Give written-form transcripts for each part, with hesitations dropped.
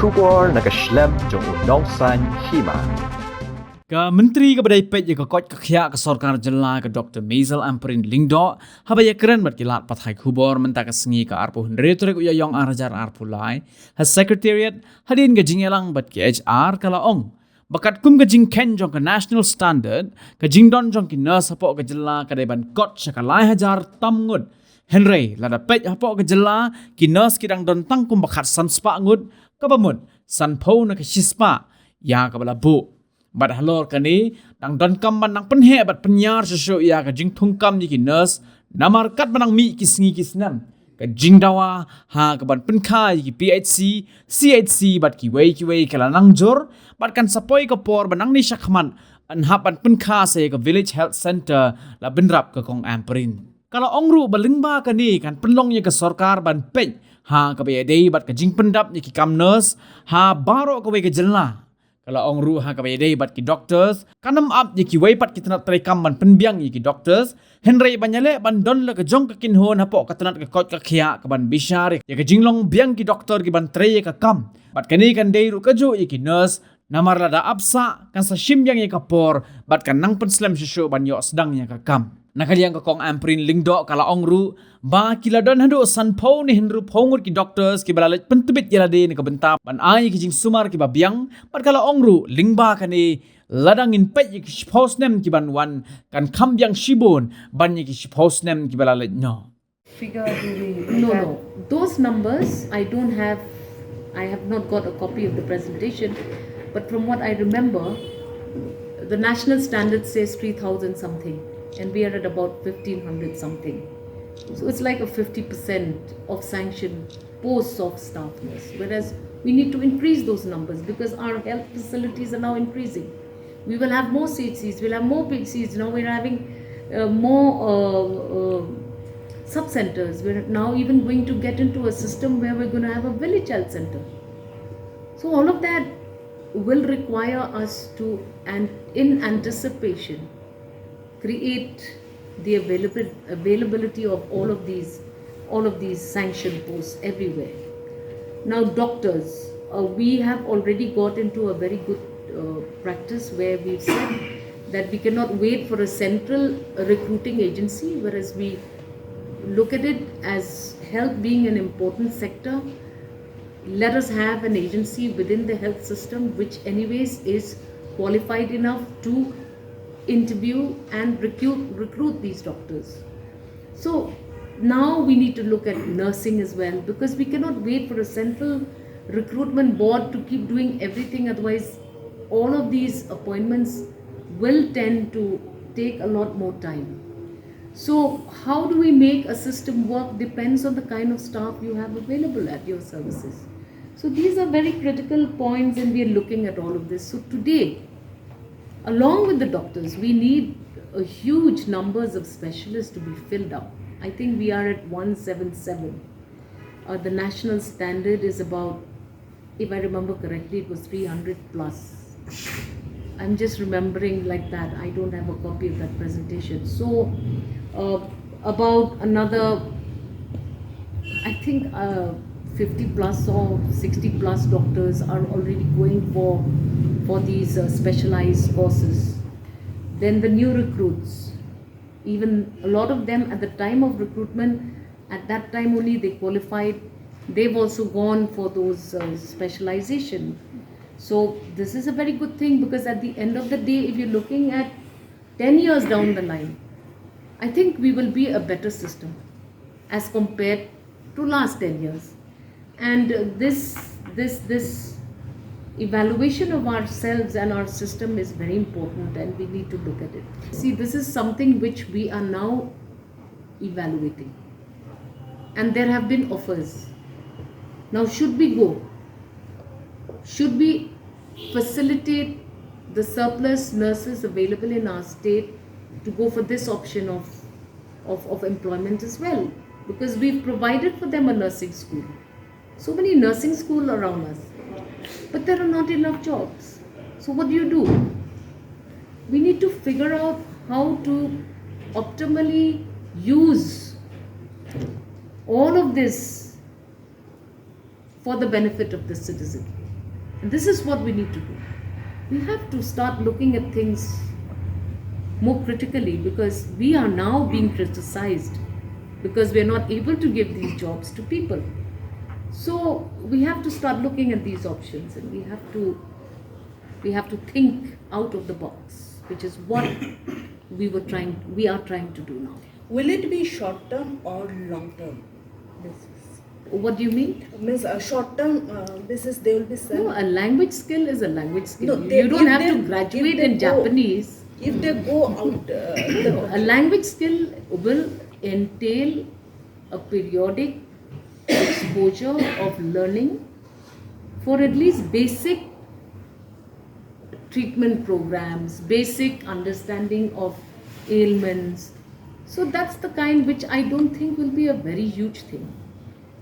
Kubor nakaslem jong unongsan Hima. Ka menteri ka badai pet ka kot ka khia ka sarkar Jylla ka Dr. Ampareen lingdo habaya keren mat kilat pathai khubor menta ka sngi ka arpu hundretre ya yong arajar arpu lai has secretariat hadin ga jingelang bat ki HR kala ong bakat kum ga jing ken jong ka national standard ka jingdon jong ki nurse hapo ka Jylla ka deban kot ka lai hajar tam ngut Henry lada pet hapo ka Jylla ki nurse ki dang don tang kum bakat san spa ngut ka bamut san po na ka shispa ya ka bala bu Bat halor kani dang Donkam manang penhe bat penyar sesu ya ka jing thungkam ni ki nurse namar kat manang mi ki sngi ki snam ka jing dawa ha ka ban penkha ki PHC CHC bat ki wei kala nang jor bat kan sapoi ka por banang ni shakman an ha ban penkha se ka village health center la benrap ka kong Ampareen kalau ongru balingba kani kan penlong ye ka sarkar ban pej ha ka be dei bat ka jing pendap ni ki kam nurse ha baro ka we ka Jylla kalau ong ru ha ka bay bat ki doctors kanam up ye ki wei pat ki tanat trai kam ban penbiang ye ki doctors Henry banyale ban don la ka jong ka kin hon hapo ka tanat ka kot ka khia ka ban bishar ye ka jinglong biang ki doctor ki ban trai ka kam bat kani kan dei ru ka jo ye ki nurse namar lada apsa kan sa shim yang ye ka por bat kan nang penslam shisho ban yo sedang ye ka kam nakaliang ka kong Ampareen lingdo kala ong ru ba kiladon hando sanpo ni henru phongur ki doctors ki balalet pentubit yalade ni ka benta ban ai ki jing sumar ki babiang pat kala ong ru lingba kani ladang in pet ki supposed nem ki ban wan kan kambyang shibon ban ki supposed nem ki balalet no figure do we no those numbers I have not got a copy of the presentation, but from what I remember the national standard says 3,000 something and we are at about 1,500 something. So it's like a 50% of sanctioned posts of staff nurse, whereas we need to increase those numbers because our health facilities are now increasing. We will have more CHCs, we'll have more PCs. Now we're having more sub-centers. We're now even going to get into a system where we're going to have a village health center. So all of that will require us to, and in anticipation, create the availability of all of these sanctioned posts everywhere. Now doctors, we have already got into a very good practice where we've said that we cannot wait for a central recruiting agency, whereas we look at it as health being an important sector. Let us have an agency within the health system which anyways is qualified enough to interview and recruit these doctors. So now we need to look at nursing as well, because we cannot wait for a central recruitment board to keep doing everything, otherwise all of these appointments will tend to take a lot more time. So how do we make a system work depends on the kind of staff you have available at your services. So these are very critical points and we are looking at all of this. So today, along with the doctors, we need a huge numbers of specialists to be filled up. I think we are at 177. The national standard is about, if I remember correctly, it was 300 plus. I'm just remembering like that. I don't have a copy of that presentation. So about another, I think 50 plus or 60 plus doctors are already going for these specialized courses. Then the new recruits, even a lot of them at the time of recruitment, at that time only they qualified, they've also gone for those specialization. So this is a very good thing, because at the end of the day, if you're looking at 10 years down the line, I think we will be a better system as compared to last 10 years. And this evaluation of ourselves and our system is very important, and we need to look at it. See, this is something which we are now evaluating, and there have been offers. Now, should we go? Should we facilitate the surplus nurses available in our state to go for this option of employment as well? Because we've provided for them a nursing school. So many nursing schools around us, but there are not enough jobs. So what do? We need to figure out how to optimally use all of this for the benefit of the citizen. And this is what we need to do. We have to start looking at things more critically, because we are now being criticized because we are not able to give these jobs to people. So we have to start looking at these options, and we have to think out of the box, which is what we are trying to do now. Will it be short term or long term basis? What do you mean? Means a short term basis they will be sent. No, a language skill is a language skill. No, You don't if have to they- graduate if they in go- Japanese. If they go out, A language skill will entail a periodic exposure of learning for at least basic treatment programs, basic understanding of ailments. So that's the kind which I don't think will be a very huge thing.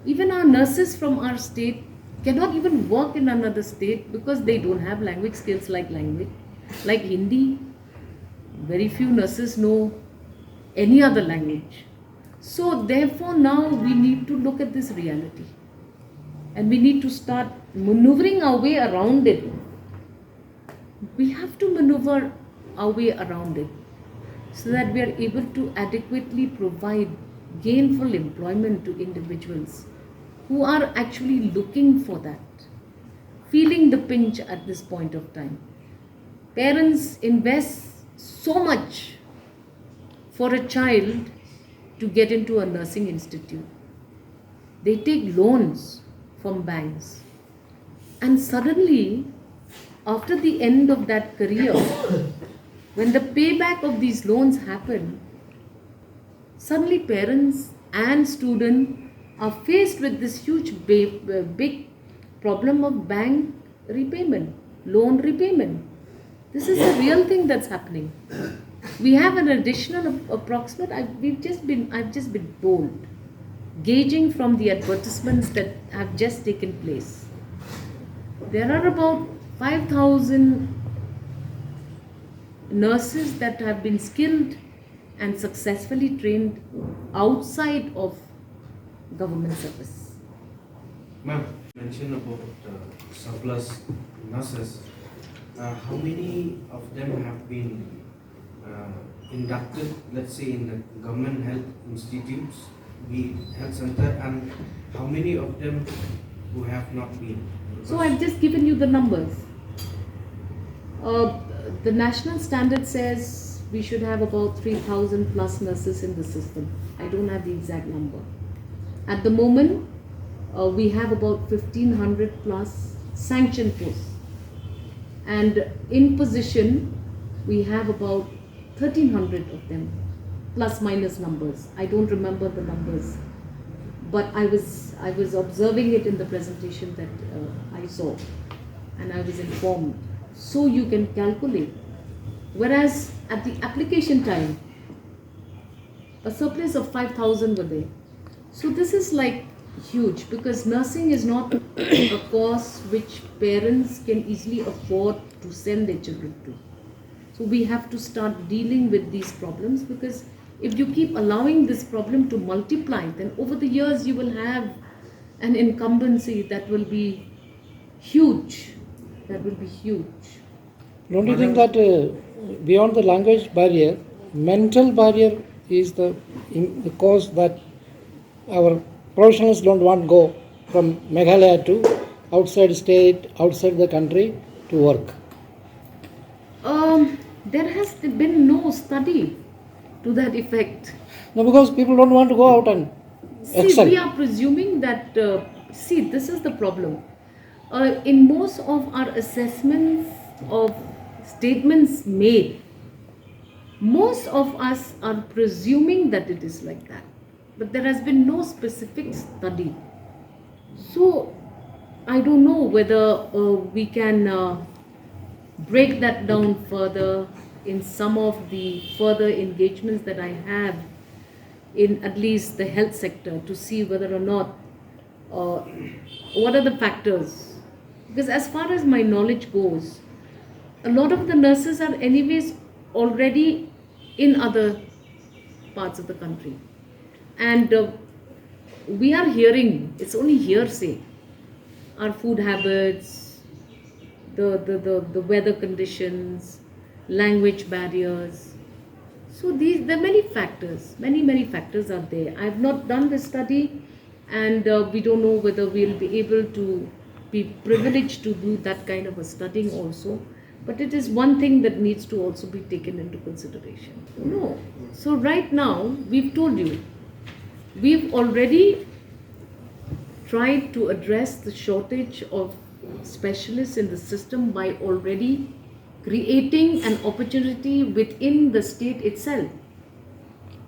Even our nurses from our state cannot even work in another state because they don't have language skills like Hindi. Very few nurses know any other language. So therefore now we need to look at this reality, and we need to start maneuvering our way around it. We have to maneuver our way around it so that we are able to adequately provide gainful employment to individuals who are actually looking for that, feeling the pinch at this point of time. Parents invest so much for a child to get into a nursing institute. They take loans from banks, and suddenly, after the end of that career, when the payback of these loans happen, suddenly parents and student are faced with this huge big problem of bank repayment, loan repayment. This is a real thing that's happening. We have an additional approximate. I've just been told, gauging from the advertisements that have just taken place, there are about 5,000 nurses that have been skilled and successfully trained outside of government service. Ma'am, you mentioned about surplus nurses. How many of them have been inducted, let's say, in the government health institutes, be it health center, and how many of them who have not been? So I've just given you the numbers. The national standard says we should have about 3,000 plus nurses in the system. I don't have the exact number. At the moment, we have about 1,500 plus sanctioned posts. And in position, we have about 1,300 of them, plus minus numbers. I don't remember the numbers, but I was observing it in the presentation that I saw, and I was informed. So you can calculate. Whereas at the application time, a surplus of 5,000 were there. So this is like huge, because nursing is not a course which parents can easily afford to send their children to. So we have to start dealing with these problems, because if you keep allowing this problem to multiply, then over the years you will have an incumbency that will be huge. That will be huge. Don't you think that beyond the language barrier, mental barrier is the cause that our professionals don't want to go from Meghalaya to outside state, outside the country to work? There has been no study to that effect. No, because people don't want to go out and See, excel. we are presuming that, this is the problem. In most of our assessments of statements made, most of us are presuming that it is like that. But there has been no specific study. So, I don't know whether we can break that down further in some of the further engagements that I have in at least the health sector, to see whether or not what are the factors. Because as far as my knowledge goes, a lot of the nurses are anyways already in other parts of the country, and we are hearing, it's only hearsay, our food habits, the weather conditions, language barriers. So there are many factors, many factors are there. I have not done this study, and we don't know whether we'll be able to be privileged to do that kind of a studying also. But it is one thing that needs to also be taken into consideration. No. So right now, we've told you, we've already tried to address the shortage of specialists in the system by already creating an opportunity within the state itself.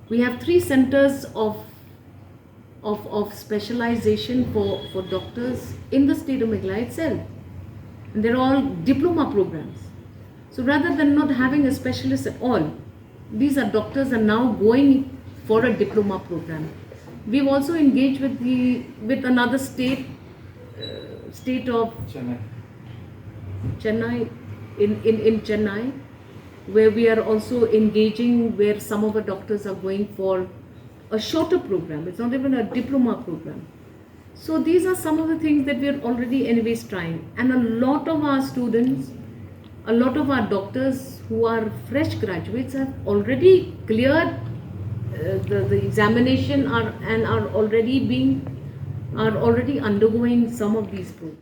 We have 3 centers of specialization for doctors in the state of Meghalaya itself. And they're all diploma programs. So rather than not having a specialist at all, these are doctors are now going for a diploma program. We've also engaged with another state of Chennai, in Chennai, where we are also engaging, where some of the doctors are going for a shorter program. It's not even a diploma program. So these are some of the things that we are already anyways trying. And a lot of our students, a lot of our doctors who are fresh graduates have already cleared the examination and are already undergoing some of these programs.